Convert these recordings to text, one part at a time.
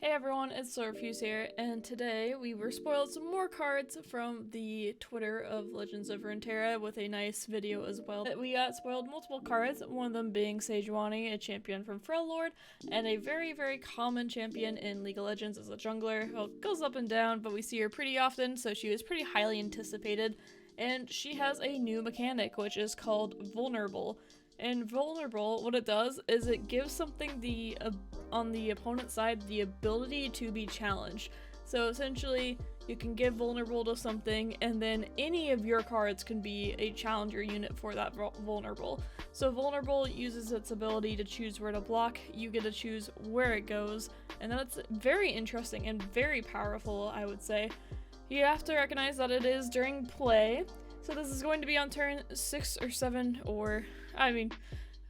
Hey everyone, it's Silverfuse here, and today we were spoiled some more cards from the Twitter of Legends of Runeterra with a nice video as well. We got spoiled multiple cards, one of them being Sejuani, a champion from Frejlord, and a very common champion in League of Legends as a jungler. Well, it goes up and down, but we see her pretty often, so she was pretty highly anticipated. And she has a new mechanic, which is called Vulnerable. And Vulnerable, what it does is it gives something on the opponent's side the ability to be challenged. So essentially, you can give Vulnerable to something, and then any of your cards can be a challenger unit for that Vulnerable. So Vulnerable uses its ability to choose where to block, you get to choose where it goes, and that's very interesting and very powerful, I would say. You have to recognize that it is during play, so this is going to be on turn 6 or 7, or, I mean,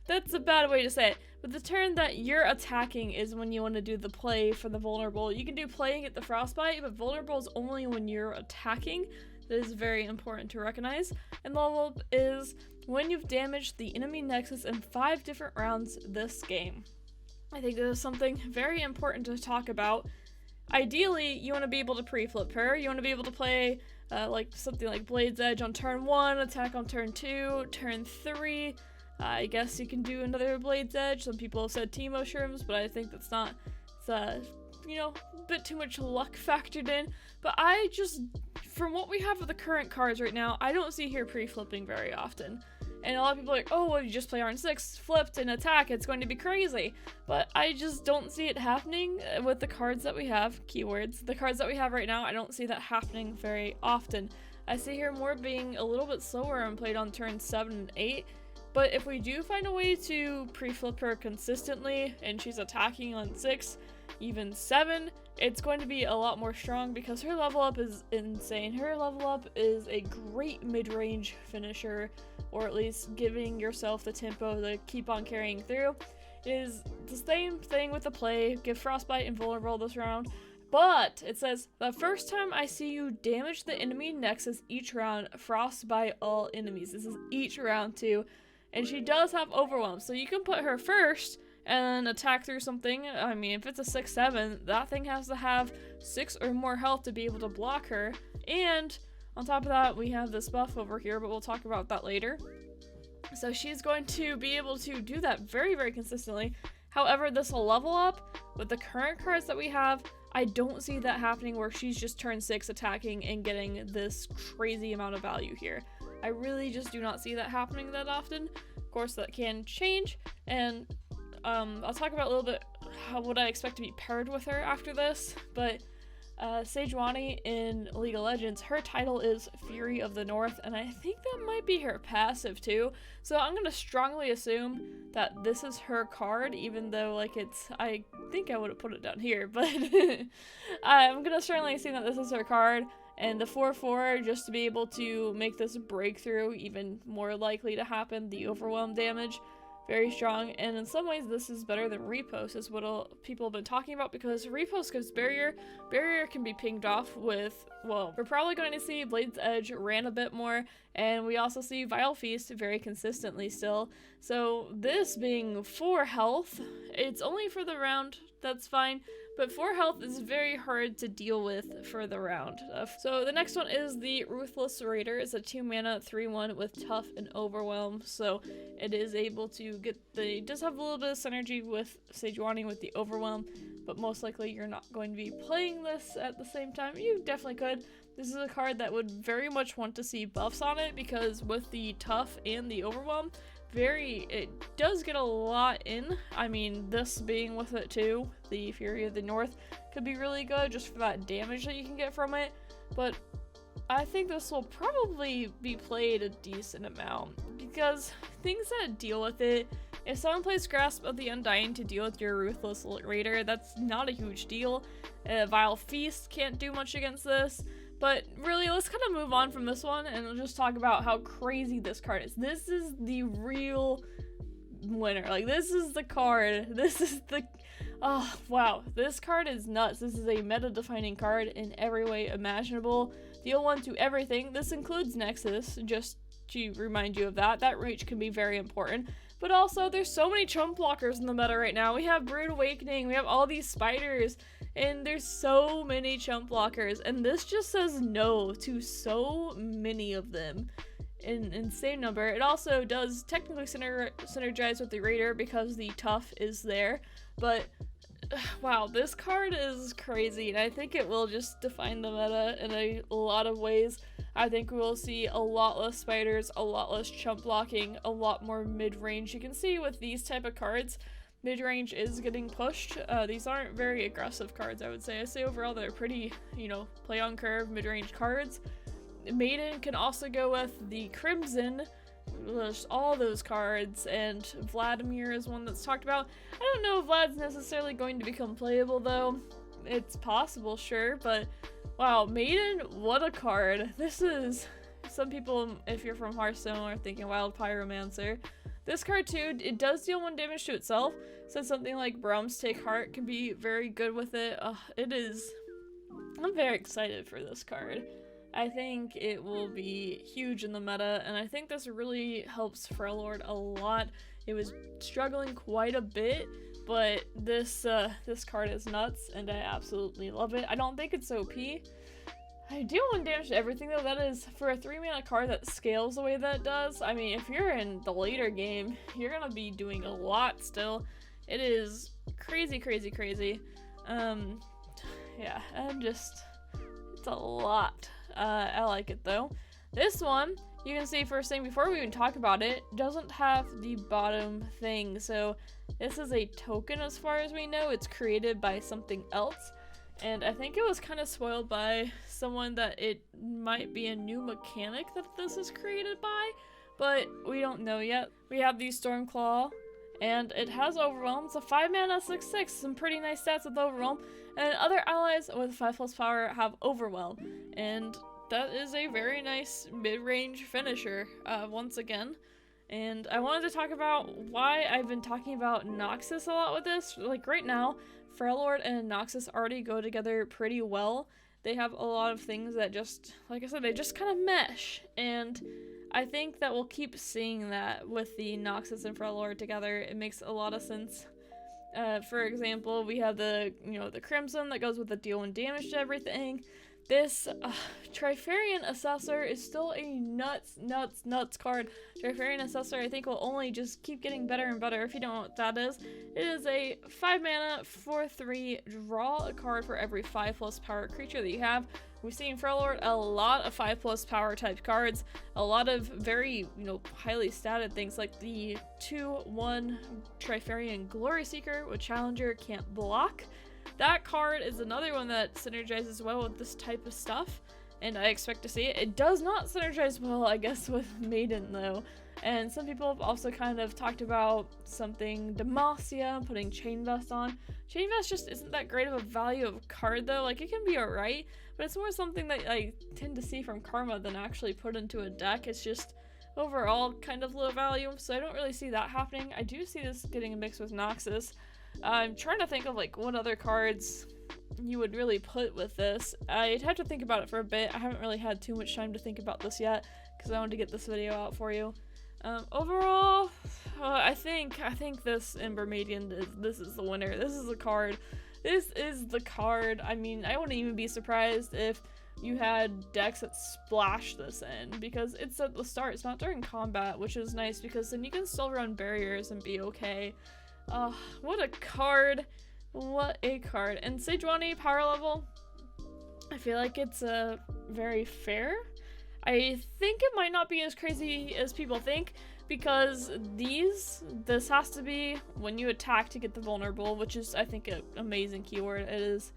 that's a bad way to say it, but the turn that you're attacking is when you want to do the play for the Vulnerable. You can do play and get the Frostbite, but Vulnerable is only when you're attacking. That is very important to recognize. And level up is when you've damaged the enemy nexus in 5 different rounds this game. I think that is something very important to talk about. Ideally, you want to be able to pre-flip her. You want to be able to play like something like Blade's Edge on turn 1, attack on turn 2, turn 3. I guess you can do another Blade's Edge. Some people have said Teemo Shrooms, but I think that's not, it's you know, a bit too much luck factored in. But I just, from what we have with the current cards right now, I don't see her pre-flipping very often. And a lot of people are like, oh, well, you just play RN6, flipped, and attack, it's going to be crazy. But I just don't see it happening with the cards that we have, keywords. The cards that we have right now, I don't see that happening very often. I see her more being a little bit slower and played on turn 7 and 8. But if we do find a way to pre-flip her consistently, and she's attacking on 6, even 7, it's going to be a lot more strong because her level up is insane. Her level up is a great mid-range finisher, or at least giving yourself the tempo to keep on carrying through. It is the same thing with the play, give Frostbite and Vulnerable this round, but it says, the first time I see you damage the enemy nexus each round, Frostbite all enemies. This is each round too, and she does have Overwhelm, so you can put her first and attack through something. I mean, if it's a 6-7, that thing has to have 6 or more health to be able to block her, and on top of that, we have this buff over here, but we'll talk about that later. So she's going to be able to do that very consistently. However, this will level up. With the current cards that we have, I don't see that happening where she's just turn 6 attacking and getting this crazy amount of value here. I really just do not see that happening that often. Of course, that can change, and I'll talk about a little bit what I expect to be paired with her after this, but Sejuani in League of Legends, her title is Fury of the North, and I think that might be her passive too, so I'm gonna strongly assume that this is her card, even though, like, I think I would have put it down here, but I'm gonna strongly assume that this is her card, and the 4/4, just to be able to make this breakthrough even more likely to happen, the overwhelm damage. Very strong, and in some ways this is better than repost, is what people have been talking about, because repost gives barrier can be pinged off with, well, we're probably going to see Blade's Edge ran a bit more, and we also see Vile Feast very consistently still. So this being 4 health, it's only for the round, that's fine, but 4 health is very hard to deal with for the round. So the next one is the Ruthless Raider. It's a 2-mana 3/1 with Tough and Overwhelm, so it is able to get it does have a little bit of synergy with Sejuani with the Overwhelm, but most likely you're not going to be playing this at the same time. You definitely could. This is a card that would very much want to see buffs on it, because with the Tough and the Overwhelm, it does get a lot in. I mean, this being with it too, the Fury of the North, could be really good just for that damage that you can get from it, but I think this will probably be played a decent amount, because things that deal with it, if someone plays Grasp of the Undying to deal with your Ruthless Raider, that's not a huge deal. Vile Feast can't do much against this. But really, let's kind of move on from this one and we'll just talk about how crazy this card is. This is the real winner. Like, this is the card. This is the... Oh, wow. This card is nuts. This is a meta-defining card in every way imaginable. Deal 1 to everything. This includes Nexus, just to remind you of that. That reach can be very important. but also there's so many chump blockers in the meta right now. We have Brood Awakening, we have all these spiders, and there's so many chump blockers, and this just says no to so many of them in insane number. It also does technically synergize with the Raider because the tough is there, but wow, this card is crazy, and I think it will just define the meta in a lot of ways. I think we will see a lot less spiders, a lot less chump blocking, a lot more mid-range. You can see with these type of cards, mid-range is getting pushed. These aren't very aggressive cards, I would say. I say overall they're pretty, you know, play on curve, mid-range cards. Maiden can also go with the Crimson, all those cards, and Vladimir is one that's talked about. I don't know if Vlad's necessarily going to become playable though. It's possible, sure, but wow, Maiden, what a card. This is, some people, if you're from Hearthstone, are thinking Wild Pyromancer. This card too, it does deal 1 damage to itself, so something like Brahms Take Heart can be very good with it. It is, I'm very excited for this card. I think it will be huge in the meta, and I think this really helps Frejlord a lot. It was struggling quite a bit, but this card is nuts, and I absolutely love it. I don't think it's OP. I deal 1 damage to everything though. That is, for a 3-mana card that scales the way that it does, I mean, if you're in the later game, you're gonna be doing a lot still. It is crazy, crazy, crazy. Yeah, it's a lot. I like it though. This one, you can see first thing, before we even talk about it, doesn't have the bottom thing. So this is a token as far as we know. It's created by something else. And I think it was kind of spoiled by someone that it might be a new mechanic that this is created by, but we don't know yet. We have the Stormclaw, and it has Overwhelm. It's a 5-mana 6/6, some pretty nice stats with Overwhelm. And other allies with 5+ power have Overwhelm, and that is a very nice mid-range finisher, once again. And I wanted to talk about why I've been talking about Noxus a lot with this. Like right now, Frejlord and Noxus already go together pretty well. They have a lot of things that just, like I said, they just kind of mesh, and I think that we'll keep seeing that with the Noxus and Frejlord together. It makes a lot of sense. For example, we have the Crimson that goes with the deal 1 damage to everything. This Trifarian Assessor is still a nuts card. Trifarian Assessor, I think, will only just keep getting better and better. If you don't know what that is, it is a 5-mana 4/3, draw a card for every 5+ power creature that you have. We've seen Frejlord a lot of 5+ power type cards, a lot of very, highly statted things like the 2/1 Trifarian Glory Seeker with Challenger can't block. That card is another one that synergizes well with this type of stuff, and I expect to see it. It does not synergize well, I guess, with Maiden though. And some people have also kind of talked about something Demacia, putting Chain Vest on. Chain Vest just isn't that great of a value of card though. Like, it can be alright, but it's more something that I tend to see from Karma than actually put into a deck. It's just overall kind of low value, so I don't really see that happening. I do see this getting a mix with Noxus. I'm trying to think of like what other cards you would really put with this. I'd have to think about it for a bit. I haven't really had too much time to think about this yet because I wanted to get this video out for you. Overall, I think this Ember Maiden, this is the winner. This is the card. This is the card. I mean, I wouldn't even be surprised if you had decks that splash this in, because it's at the start. It's not during combat, which is nice because then you can still run barriers and be okay. What a card. What a card. And Sejuani power level, I feel like it's very fair. I think it might not be as crazy as people think, because this has to be when you attack to get the vulnerable, which is, I think, an amazing keyword. It is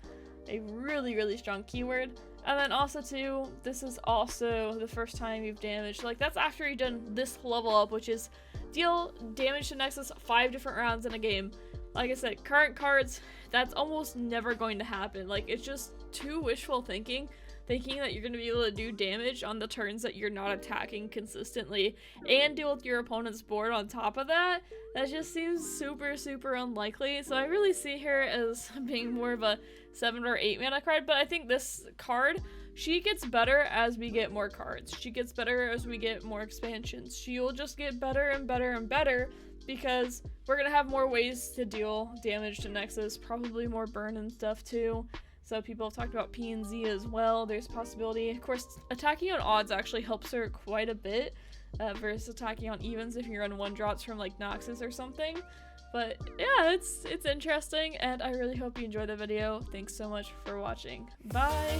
a really, really strong keyword. And then also too, this is also the first time you've damaged. Like, that's after you've done this level up, which is deal damage to Nexus 5 different rounds in a game. Like I said, current cards, that's almost never going to happen. Like, it's just too wishful thinking that you're going to be able to do damage on the turns that you're not attacking consistently and deal with your opponent's board on top of that. That just seems super, super unlikely. So I really see her as being more of a 7 or 8 mana card, but I think this card, she gets better as we get more cards. She gets better as we get more expansions. She will just get better and better and better because we're gonna have more ways to deal damage to Nexus, probably more burn and stuff too. So people have talked about P and Z as well. There's a possibility. Of course, attacking on odds actually helps her quite a bit versus attacking on evens if you run 1-drops from like Noxus or something. But yeah, it's interesting, and I really hope you enjoyed the video. Thanks so much for watching. Bye!